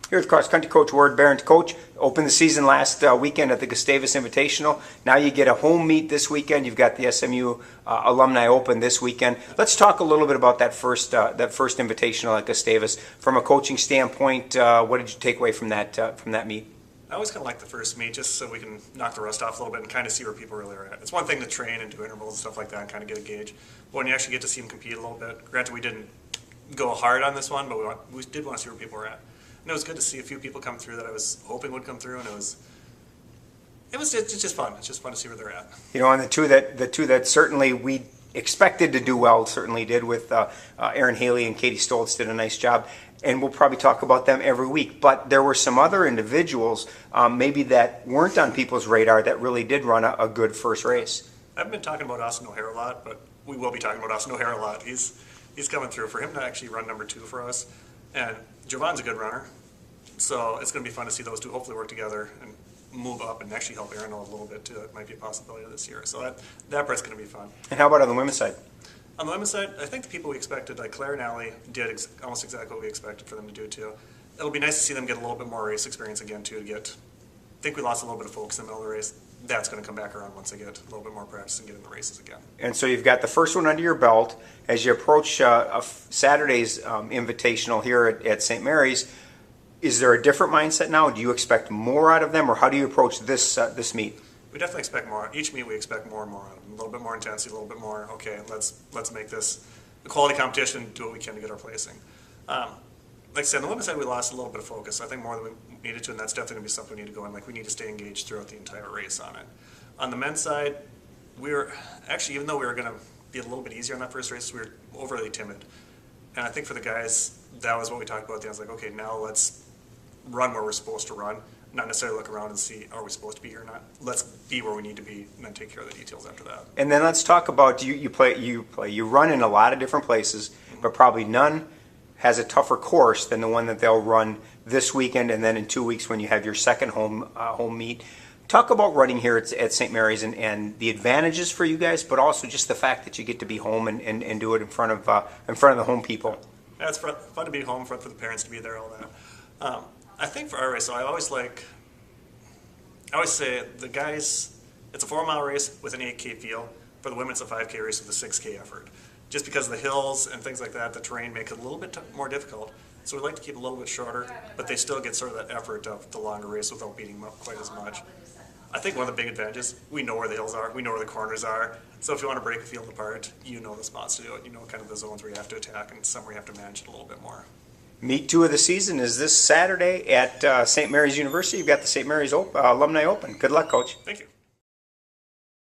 Here's cross country coach Berndt. Coach, opened the season last weekend at the Gustavus Invitational. Now you get a home meet this weekend. You've got the SMU Alumni Open this weekend. Let's talk a little bit about that first invitational at Gustavus. From a coaching standpoint, what did you take away from that meet? I always kind of like the first meet just so we can knock the rust off a little bit and kind of see where people really are at. It's one thing to train and do intervals and stuff like that and kind of get a gauge. But when you actually get to see them compete a little bit, granted we didn't go hard on this one, but we did want to see where people were at. And it was good to see a few people come through that I was hoping would come through, and it's just fun. It's just fun to see where they're at. You know, and the two that certainly we expected to do well certainly did with Aaron Haley and Katie Stoltz did a nice job, and we'll probably talk about them every week. But there were some other individuals maybe that weren't on people's radar that really did run a good first race. I've been talking about Austin O'Hare a lot, but we will be talking about Austin O'Hare a lot. He's coming through. For him to actually run number 2 for us, and Jovan's a good runner, so it's going to be fun to see those two hopefully work together and move up and actually help Aaron a little bit too. That might be a possibility this year. So that part's going to be fun. And how about on the women's side? On the women's side, I think the people we expected, like Claire and Allie, did almost exactly what we expected for them to do too. It'll be nice to see them get a little bit more race experience again too. I think we lost a little bit of focus in the middle of the race. That's going to come back around once they get a little bit more practice and get in the races again. And so you've got the first one under your belt. As you approach Saturday's invitational here at St. Mary's, is there a different mindset now? Do you expect more out of them, or how do you approach this meet? We definitely expect more. Each meet we expect more and more out of them. A little bit more intensity, a little bit more, okay, let's make this a quality competition, do what we can to get our placing. Like I said, on the women's side, we lost a little bit of focus. I think more than we needed to, and that's definitely going to be something we need to go in. Like, we need to stay engaged throughout the entire race on it. On the men's side, we were actually, even though we were going to be a little bit easier on that first race, we were overly timid. And I think for the guys, that was what we talked about at the end. I was like, okay, now let's run where we're supposed to run, not necessarily look around and see, are we supposed to be here or not? Let's be where we need to be, and then take care of the details after that. And then let's talk about you run in a lot of different places, but probably none has a tougher course than the one that they'll run this weekend, and then in 2 weeks when you have your second home meet. Talk about running here at St. Mary's and the advantages for you guys, but also just the fact that you get to be home and do it in front of the home people. Yeah, it's fun to be home, fun for the parents to be there, all that. I think for our race, so I always say the guys, it's a 4-mile race with an 8K feel. For the women, it's a 5K race with a 6K effort. Just because of the hills and things like that, the terrain makes it a little bit more difficult. So we like to keep it a little bit shorter, but they still get sort of that effort of the longer race without beating them up quite as much. I think one of the big advantages, we know where the hills are, we know where the corners are. So if you want to break a field apart, you know the spots to do it. You know kind of the zones where you have to attack and some where you have to manage it a little bit more. Meet 2 of the season is this Saturday at St. Mary's University. You've got the St. Mary's Alumni Open. Good luck, Coach. Thank you.